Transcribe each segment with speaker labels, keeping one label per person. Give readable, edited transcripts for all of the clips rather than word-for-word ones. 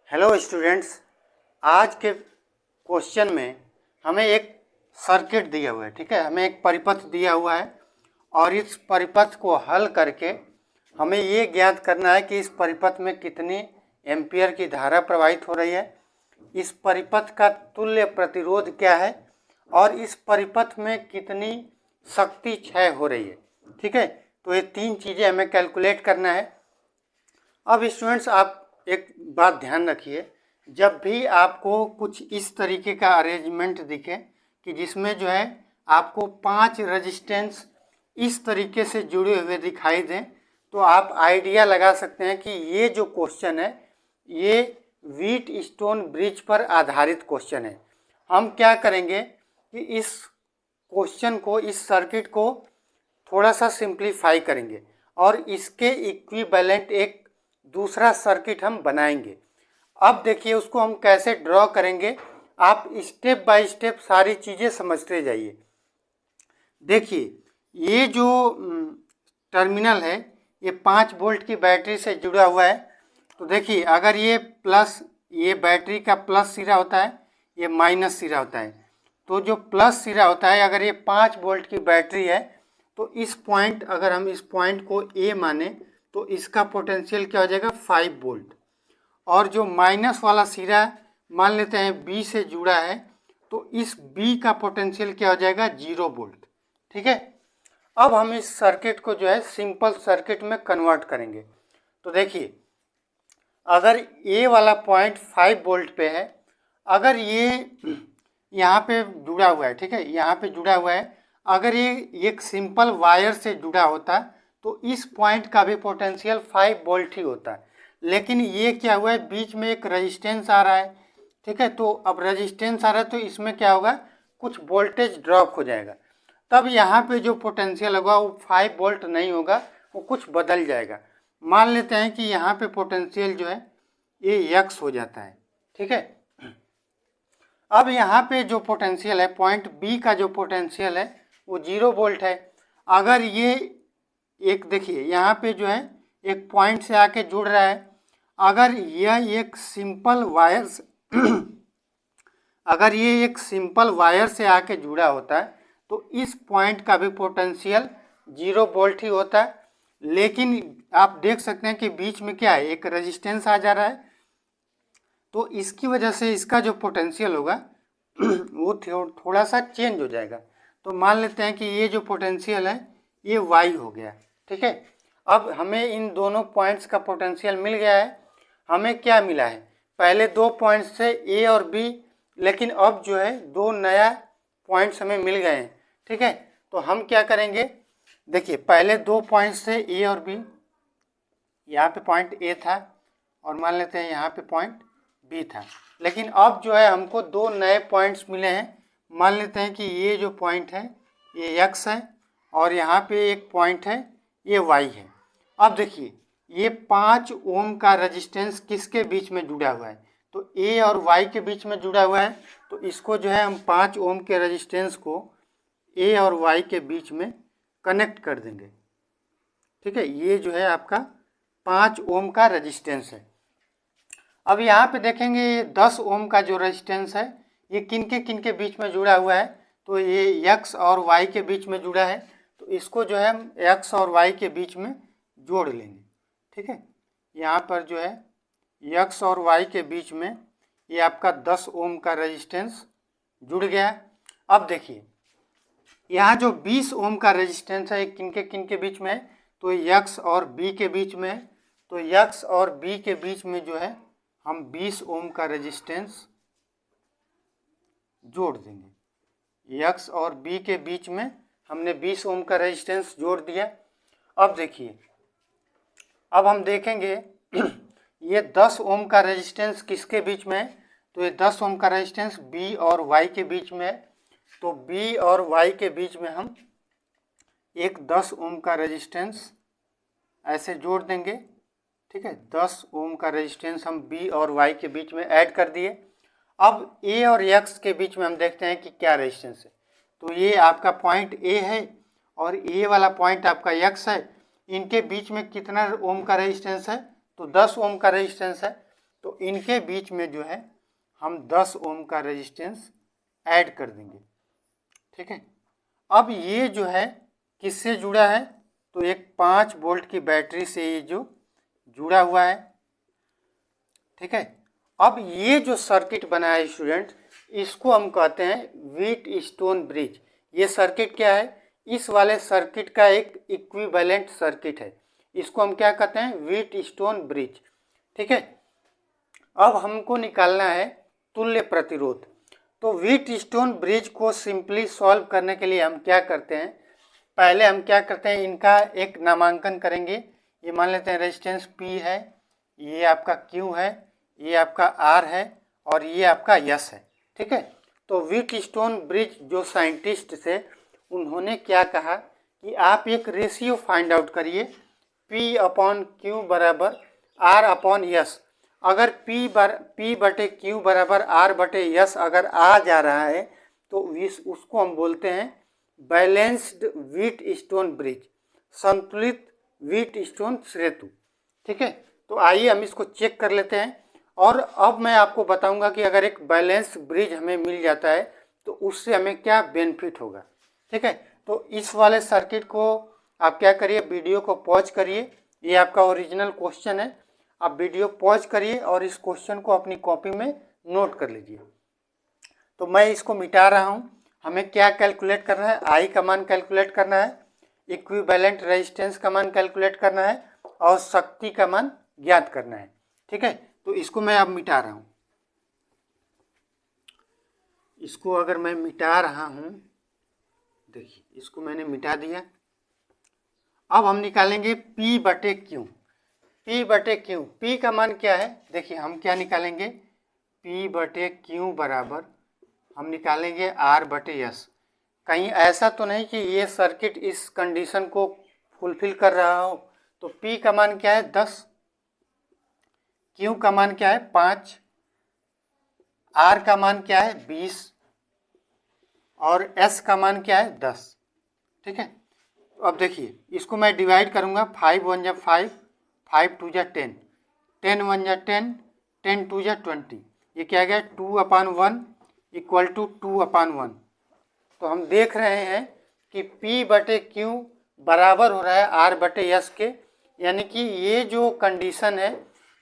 Speaker 1: Hello students, आज के question में हमें एक सर्किट दिया हुआ है। ठीक है, हमें एक परिपथ दिया हुआ है और इस परिपथ को हल करके हमें ये ज्ञात करना है कि इस परिपथ में कितनी एम्पियर की धारा प्रवाहित हो रही है, इस परिपथ का तुल्य प्रतिरोध क्या है और इस परिपथ में कितनी शक्ति क्षय हो रही है। ठीक है, तो ये तीन चीज़ें हमें कैलकुलेट करना है। अब स्टूडेंट्स, आप एक बात ध्यान रखिए, जब भी आपको कुछ इस तरीके का अरेंजमेंट दिखे कि जिसमें जो है आपको 5 रेजिस्टेंस इस तरीके से जुड़े हुए दिखाई दें, तो आप आइडिया लगा सकते हैं कि ये जो क्वेश्चन है ये व्हीट स्टोन ब्रिज पर आधारित क्वेश्चन है। हम क्या करेंगे कि इस क्वेश्चन को, इस सर्किट को थोड़ा सा सिंप्लीफाई करेंगे और इसके इक्विवेलेंट एक दूसरा सर्किट हम बनाएंगे। अब देखिए उसको हम कैसे ड्रॉ करेंगे, आप स्टेप बाय स्टेप सारी चीज़ें समझते जाइए। देखिए ये जो टर्मिनल है ये 5 वोल्ट की बैटरी से जुड़ा हुआ है। तो देखिए अगर ये प्लस, ये बैटरी का प्लस सिरा होता है, ये माइनस सिरा होता है। तो जो प्लस सिरा होता है, अगर ये 5 वोल्ट की बैटरी है तो इस पॉइंट, अगर हम इस पॉइंट को ए माने तो इसका पोटेंशियल क्या हो जाएगा 5 वोल्ट। और जो माइनस वाला सिरा मान लेते हैं बी से जुड़ा है, तो इस बी का पोटेंशियल क्या हो जाएगा 0 वोल्ट। ठीक है, अब हम इस सर्किट को जो है सिंपल सर्किट में कन्वर्ट करेंगे। तो देखिए अगर ए वाला पॉइंट 5 वोल्ट पे है, अगर ये यहाँ पे जुड़ा हुआ है, ठीक है, यहाँ पे जुड़ा हुआ है, अगर ये एक सिंपल वायर से जुड़ा होता तो इस पॉइंट का भी पोटेंशियल 5 वोल्ट ही होता है। लेकिन ये क्या हुआ है, बीच में एक रेजिस्टेंस आ रहा है। ठीक है, तो अब रेजिस्टेंस आ रहा है तो इसमें क्या होगा, कुछ वोल्टेज ड्रॉप हो जाएगा। तब यहाँ पे जो पोटेंशियल होगा वो 5 वोल्ट नहीं होगा, वो कुछ बदल जाएगा। मान लेते हैं कि यहाँ पे पोटेंशियल जो है ये यक्स हो जाता है। ठीक है, अब यहाँ पे जो पोटेंशियल है, पॉइंट बी का जो पोटेंशियल है वो 0 वोल्ट है। अगर ये एक, देखिए यहाँ पे जो है एक पॉइंट से आके जुड़ रहा है, अगर यह एक सिंपल वायर से अगर ये एक सिंपल वायर से आके जुड़ा होता है तो इस पॉइंट का भी पोटेंशियल 0 वोल्ट ही होता है। लेकिन आप देख सकते हैं कि बीच में क्या है, एक रेजिस्टेंस आ जा रहा है, तो इसकी वजह से इसका जो पोटेंशियल होगा वो थोड़ा सा चेंज हो जाएगा। तो मान लेते हैं कि ये जो पोटेंशियल है ये वाई हो गया। ठीक है, अब हमें इन दोनों पॉइंट्स का पोटेंशियल मिल गया है। हमें क्या मिला है, पहले 2 पॉइंट्स से ए और बी, लेकिन अब जो है 2 नया पॉइंट्स हमें मिल गए हैं। ठीक है, तो हम क्या करेंगे, देखिए पहले 2 पॉइंट्स से ए और बी, यहाँ पे पॉइंट ए था और मान लेते हैं यहाँ पे पॉइंट बी था, लेकिन अब जो है हमको 2 नए पॉइंट्स मिले हैं। मान लेते हैं कि ये जो पॉइंट है ये एक्स है और यहाँ पे एक पॉइंट है ये वाई है। अब देखिए ये 5 ओम का रेजिस्टेंस किसके बीच में जुड़ा हुआ है, तो ए और वाई के बीच में जुड़ा हुआ है। तो इसको जो है हम 5 ओम के रेजिस्टेंस को ए और वाई के बीच में कनेक्ट कर देंगे। ठीक है, ये जो है आपका 5 ओम का रेजिस्टेंस है। अब यहाँ पे देखेंगे ये 10 ओम का जो रेजिस्टेंस है ये किनके बीच में जुड़ा हुआ है, तो ये एक्स और वाई के बीच में जुड़ा है। तो इसको जो है हम एक्स और वाई के बीच में जोड़ लेंगे। ठीक है, यहाँ पर जो है एक्स और वाई के बीच में ये आपका 10 ओम का रेजिस्टेंस जुड़ गया। अब देखिए यहाँ जो 20 ओम का रेजिस्टेंस है किनके बीच में है, तो एक्स और बी के बीच में है। तो एक्स और बी के बीच में जो है हम 20 ओम का रेजिस्टेंस जोड़ देंगे। एक्स और बी के बीच में हमने 20 ओम का रेजिस्टेंस जोड़ दिया। अब देखिए, अब हम देखेंगे ये 10 ओम का रेजिस्टेंस किसके बीच में है, तो ये 10 ओम का रेजिस्टेंस बी और वाई के बीच में है। तो बी और वाई के बीच में हम एक 10 ओम का रेजिस्टेंस ऐसे जोड़ देंगे। ठीक है, 10 ओम का रेजिस्टेंस हम बी और वाई के बीच में ऐड कर दिए। अब ए और एक्स के बीच में हम देखते हैं कि क्या रेजिस्टेंस है। तो ये आपका पॉइंट ए है और ए वाला पॉइंट आपका एक्स है। इनके बीच में कितना ओम का रेजिस्टेंस है, तो 10 ओम का रेजिस्टेंस है। तो इनके बीच में जो है हम 10 ओम का रेजिस्टेंस ऐड कर देंगे। ठीक है, अब ये जो है किससे जुड़ा है, तो एक 5 वोल्ट की बैटरी से ये जो जुड़ा हुआ है। ठीक है, अब ये जो सर्किट बना है स्टूडेंट, इसको हम कहते हैं व्हीट स्टोन ब्रिज। ये सर्किट क्या है, इस वाले सर्किट का एक इक्विवेलेंट सर्किट है। इसको हम क्या कहते हैं, व्हीट स्टोन ब्रिज। ठीक है, अब हमको निकालना है तुल्य प्रतिरोध। तो व्हीट स्टोन ब्रिज को सिंपली सॉल्व करने के लिए हम क्या करते हैं, पहले हम क्या करते हैं, इनका एक नामांकन करेंगे। ये मान लेते हैं रेजिस्टेंस P है, ये आपका Q है, ये आपका R है और ये आपका S है। ठीक है, तो व्हीट स्टोन ब्रिज जो साइंटिस्ट थे उन्होंने क्या कहा कि आप एक रेशियो फाइंड आउट करिए, P/Q बराबर R/S। अगर P/Q बराबर R/S अगर आ जा रहा है तो उसको हम बोलते हैं बैलेंस्ड व्हीट स्टोन ब्रिज, संतुलित व्हीट स्टोन सेतु। ठीक है, तो आइए हम इसको चेक कर लेते हैं और अब मैं आपको बताऊंगा कि अगर एक बैलेंस ब्रिज हमें मिल जाता है तो उससे हमें क्या बेनिफिट होगा। ठीक है, तो इस वाले सर्किट को आप क्या करिए, वीडियो को पॉज करिए। ये आपका ओरिजिनल क्वेश्चन है, आप वीडियो पॉज करिए और इस क्वेश्चन को अपनी कॉपी में नोट कर लीजिए। तो मैं इसको मिटा रहा हूँ। हमें क्या कैलकुलेट करना है, आई का मान कैलकुलेट करना है, इक्विवेलेंट रेजिस्टेंस का मान कैलकुलेट करना है और शक्ति का मान ज्ञात करना है। ठीक है, तो इसको मैं अब मिटा रहा हूँ। इसको अगर मैं मिटा रहा हूँ, देखिए इसको मैंने मिटा दिया। अब हम निकालेंगे P/Q। P/Q, P का मान क्या है, देखिए हम क्या निकालेंगे, P/Q बराबर हम निकालेंगे R/S। कहीं ऐसा तो नहीं कि ये सर्किट इस कंडीशन को फुलफिल कर रहा हो। तो P का मान क्या है 10, Q का मान क्या है 5, R का मान क्या है 20 और S का मान क्या है 10। ठीक है, तो अब देखिए इसको मैं डिवाइड करूंगा, 5 1 जा 5, 5 2 जा 10, 10 1 जा 10, 10 2 जा 20। ये क्या गया 2/1 इक्वल टू 2/1। तो हम देख रहे हैं कि P/Q बराबर हो रहा है R/S के, यानी कि ये जो कंडीशन है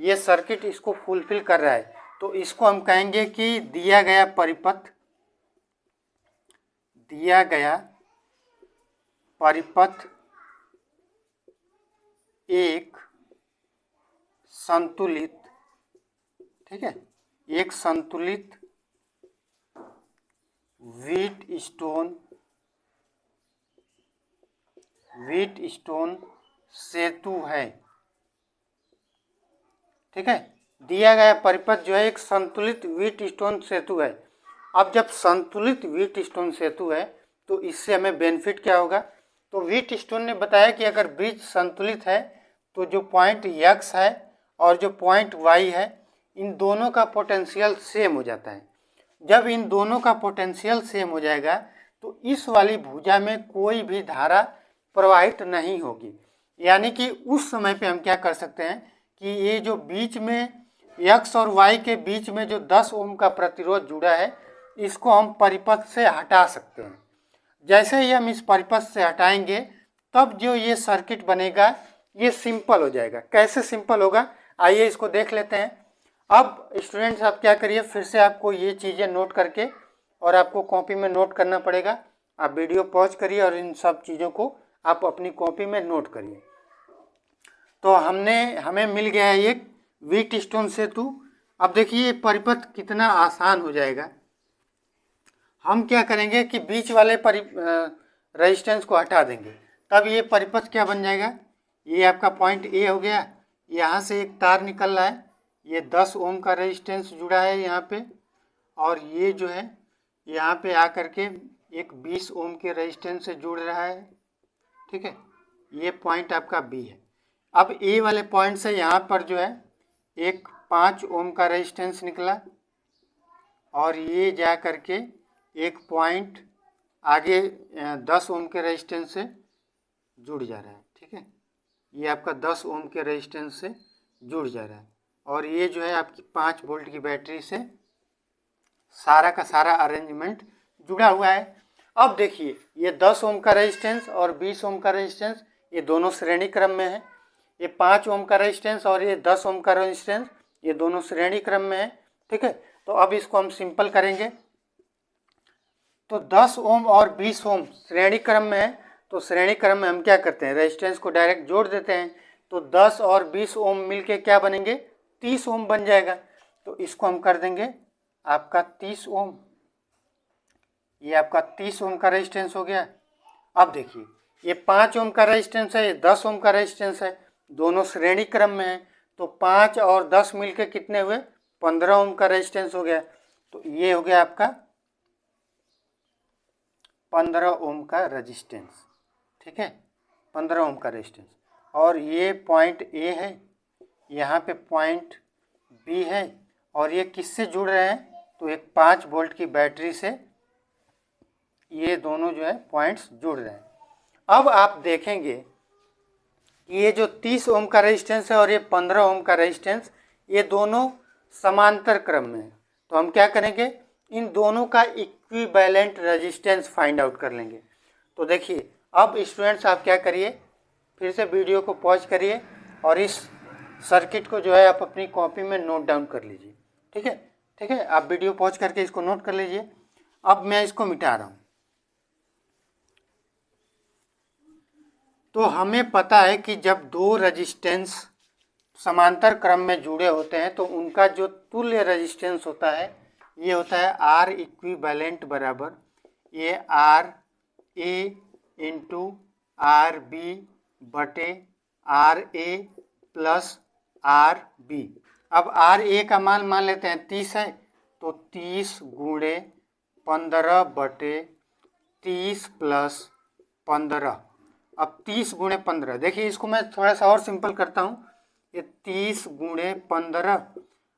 Speaker 1: ये सर्किट इसको फुलफिल कर रहा है। तो इसको हम कहेंगे कि दिया गया परिपथ एक संतुलित, ठीक है, एक संतुलित व्हीट स्टोन सेतु है। ठीक है, दिया गया परिपथ जो है एक संतुलित व्हीट स्टोन सेतु है। अब जब संतुलित व्हीट स्टोन सेतु है तो इससे हमें बेनिफिट क्या होगा, तो व्हीट स्टोन ने बताया कि अगर ब्रिज संतुलित है तो जो पॉइंट X है और जो पॉइंट Y है इन दोनों का पोटेंशियल सेम हो जाता है। जब इन दोनों का पोटेंशियल सेम हो जाएगा तो इस वाली भुजा में कोई भी धारा प्रवाहित नहीं होगी। यानी कि उस समय पे हम क्या कर सकते हैं कि ये जो बीच में X और Y के बीच में जो 10 ओम का प्रतिरोध जुड़ा है इसको हम परिपथ से हटा सकते हैं। जैसे ही हम इस परिपथ से हटाएंगे तब जो ये सर्किट बनेगा ये सिंपल हो जाएगा। कैसे सिंपल होगा, आइए इसको देख लेते हैं। अब स्टूडेंट्स आप क्या करिए, फिर से आपको ये चीज़ें नोट करके और आपको कॉपी में नोट करना पड़ेगा। आप वीडियो पॉज करिए और इन सब चीज़ों को आप अपनी कॉपी में नोट करिए। तो हमें मिल गया है एक व्हीट स्टोन सेतु। अब देखिए परिपथ कितना आसान हो जाएगा। हम क्या करेंगे कि बीच वाले रेजिस्टेंस को हटा देंगे, तब ये परिपथ क्या बन जाएगा, ये आपका पॉइंट A हो गया। यहाँ से एक तार निकल रहा है, ये 10 ओम का रेजिस्टेंस जुड़ा है यहाँ पे, और ये जो है यहाँ पे आकर के एक 20 ओम के रेजिस्टेंस से जुड़ रहा है। ठीक है, ये पॉइंट आपका B है। अब A वाले पॉइंट से यहाँ पर जो है एक 5 ओम का रेजिस्टेंस निकला और ये जा करके एक पॉइंट आगे 10 ओम के रेजिस्टेंस से जुड़ जा रहा है। ठीक है, ये आपका 10 ओम के रेजिस्टेंस से जुड़ जा रहा है और ये जो है आपकी 5 वोल्ट की बैटरी से सारा का सारा अरेंजमेंट जुड़ा हुआ है। अब देखिए ये 10 ओम का रेजिस्टेंस और 20 ओम का रेजिस्टेंस ये दोनों श्रेणी क्रम में है। ये 5 ओम का रेजिस्टेंस और ये 10 ओम का रेजिस्टेंस ये दोनों श्रेणी क्रम में है। ठीक है, तो अब इसको हम सिंपल करेंगे। तो 10 ओम और 20 ओम श्रेणी क्रम में है, तो श्रेणी क्रम में हम क्या करते हैं, रेजिस्टेंस को डायरेक्ट जोड़ देते हैं। तो 10 और 20 ओम मिलके क्या बनेंगे, 30 ओम बन जाएगा। तो इसको हम कर देंगे आपका 30 ओम। ये आपका 30 ओम का रेजिस्टेंस हो गया। अब देखिए ये 5 ओम का रेजिस्टेंस है, ये 10 ओम का रेजिस्टेंस है, दोनों श्रेणी क्रम में है। तो 5 और 10 मिलके कितने हुए, 15 ओम का रेजिस्टेंस हो गया। तो ये हो गया आपका 15 ओम का रेजिस्टेंस। ठीक है, 15 ओम का रेजिस्टेंस। और ये पॉइंट ए है, यहाँ पे पॉइंट बी है, और ये किससे जुड़ रहे हैं, तो एक 5 वोल्ट की बैटरी से ये दोनों जो है पॉइंट्स जुड़ रहे हैं। अब आप देखेंगे कि ये जो 30 ओम का रेजिस्टेंस है और ये 15 ओम का रेजिस्टेंस ये दोनों समांतर क्रम में है। तो हम क्या करेंगे, इन दोनों का इक्विवेलेंट रेजिस्टेंस फाइंड आउट कर लेंगे। तो देखिए अब स्टूडेंट्स आप क्या करिए, फिर से वीडियो को पॉज करिए और इस सर्किट को जो है आप अपनी कॉपी में नोट डाउन कर लीजिए। ठीक है, ठीक है, आप वीडियो पॉज करके इसको नोट कर लीजिए। अब मैं इसको मिटा रहा हूँ। तो हमें पता है कि जब दो रेजिस्टेंस समांतर क्रम में जुड़े होते हैं तो उनका जो तुल्य रेजिस्टेंस होता है ये होता है आर इक्विवेलेंट बराबर ये R A into R B बटे R A plus R B. अब आर ए का मान लेते हैं 30 है, तो 30 गुणे 15 बटे 30 प्लस 15। अब 30 गुणे 15, देखिए इसको मैं थोड़ा सा और सिंपल करता हूँ। ये 30 गुणे 15,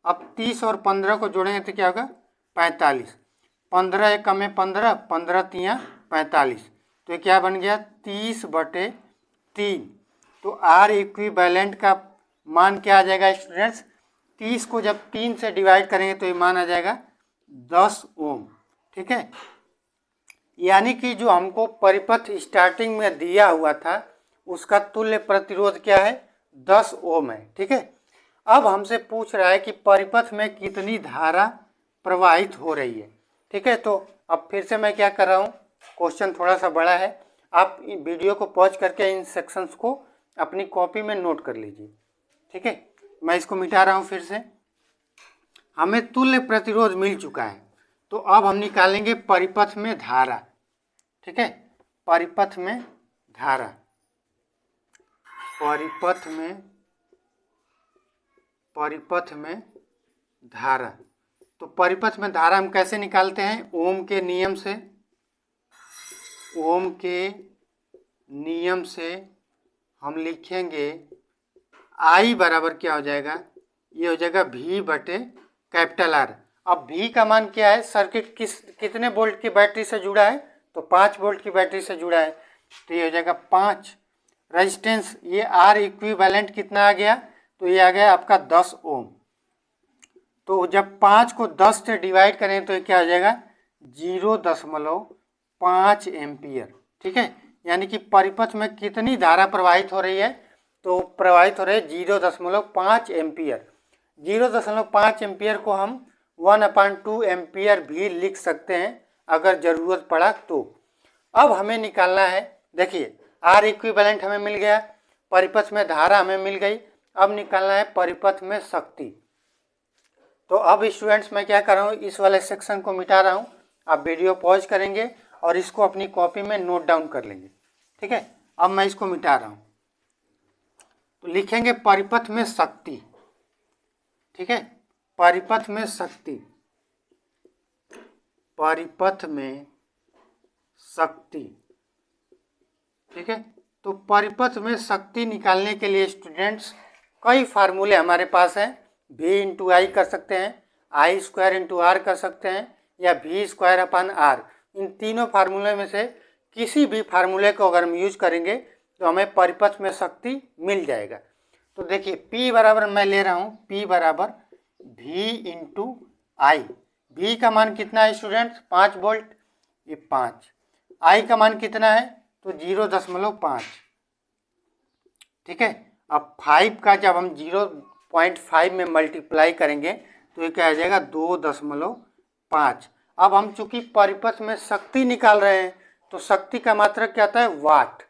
Speaker 1: अब 30 और 15 को जोड़ेंगे तो क्या होगा, 45। 15 एक कम है 15, 15 तियाँ 45, तो ये क्या बन गया 30 बटे 3। तो आर इक्विवेलेंट का मान क्या आ जाएगा स्टूडेंट्स, 30 को जब 3 से डिवाइड करेंगे तो ये मान आ जाएगा 10 ओम। ठीक है, यानी कि जो हमको परिपथ स्टार्टिंग में दिया हुआ था उसका तुल्य प्रतिरोध क्या है, 10 ओम है। ठीक है, अब हमसे पूछ रहा है कि परिपथ में कितनी धारा प्रवाहित हो रही है। ठीक है, तो अब फिर से मैं क्या कर रहा हूँ, क्वेश्चन थोड़ा सा बड़ा है, आप वीडियो को पॉज करके इन सेक्शंस को अपनी कॉपी में नोट कर लीजिए। ठीक है, मैं इसको मिटा रहा हूँ फिर से। हमें तुल्य प्रतिरोध मिल चुका है, तो अब हम निकालेंगे परिपथ में धारा। ठीक है, परिपथ में धारा, परिपथ में धारा। तो परिपथ में धारा हम कैसे निकालते हैं, ओम के नियम से। ओम के नियम से हम लिखेंगे I बराबर क्या हो जाएगा, ये हो जाएगा V बटे कैपिटल R। अब V का मान क्या है, सर्किट कितने वोल्ट की बैटरी से जुड़ा है, तो 5 वोल्ट की बैटरी से जुड़ा है, तो ये हो जाएगा 5। रेजिस्टेंस ये R इक्विवेलेंट कितना आ गया, तो ये आ गया आपका 10 ओम। तो जब 5 को 10 से डिवाइड करें तो ये क्या हो जाएगा 0.5 एम्पियर। ठीक है, यानी कि परिपथ में कितनी धारा प्रवाहित हो रही है, तो प्रवाहित हो रही है 0.5 एम्पियर। 0.5 एम्पियर को हम 1/2 एम्पियर भी लिख सकते हैं अगर ज़रूरत पड़ा तो। अब हमें निकालना है, देखिए आर इक्विवेलेंट हमें मिल गया, परिपथ में धारा हमें मिल गई, अब निकालना है परिपथ में शक्ति। तो अब स्टूडेंट्स मैं क्या कर रहा हूँ, इस वाले सेक्शन को मिटा रहा हूँ, आप वीडियो पॉज करेंगे और इसको अपनी कॉपी में नोट डाउन कर लेंगे। ठीक है, अब मैं इसको मिटा रहा हूँ, तो लिखेंगे परिपथ में शक्ति। ठीक है, परिपथ में शक्ति, परिपथ में शक्ति। ठीक है, तो परिपथ में शक्ति निकालने के लिए स्टूडेंट्स कई फार्मूले हमारे पास हैं। V इंटू आई कर सकते हैं, I स्क्वायर इंटू आर कर सकते हैं, या V स्क्वायर अपन आर। इन तीनों फार्मूले में से किसी भी फार्मूले को अगर हम यूज करेंगे तो हमें परिपथ में शक्ति मिल जाएगा। तो देखिए P बराबर मैं ले रहा हूँ, P बराबर V इंटू आई। V का मान कितना है स्टूडेंट्स? 5 वोल्ट, ये 5। I का मान कितना है? तो 0.5। ठीक है। अब 5 का जब हम 0.5 में मल्टीप्लाई करेंगे तो ये क्या आ जाएगा? 2.5। अब हम चूंकि परिपथ में शक्ति निकाल रहे हैं तो शक्ति का मात्रक क्या आता है? वाट।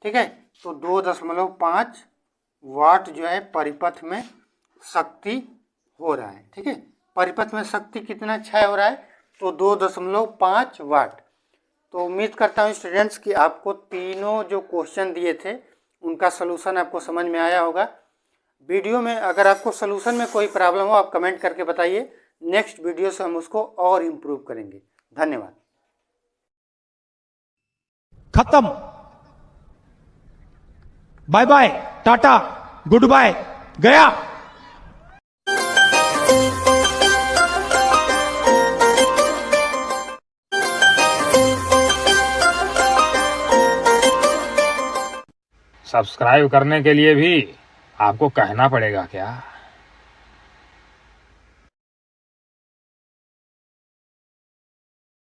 Speaker 1: ठीक है, तो 2.5 वाट जो है परिपथ में शक्ति हो रहा है। ठीक है, परिपथ में शक्ति कितना क्षय हो रहा है? तो 2.5 वाट। तो उम्मीद करता हूँ स्टूडेंट्स कि आपको तीनों जो क्वेश्चन दिए थे उनका सलूशन आपको समझ में आया होगा। वीडियो में अगर आपको सलूशन में कोई प्रॉब्लम हो आप कमेंट करके बताइए, नेक्स्ट वीडियो से हम उसको और इम्प्रूव करेंगे। धन्यवाद।
Speaker 2: खत्म। Bye bye, tata, good bye, गया।
Speaker 3: सब्सक्राइब करने के लिए भी आपको कहना पड़ेगा क्या?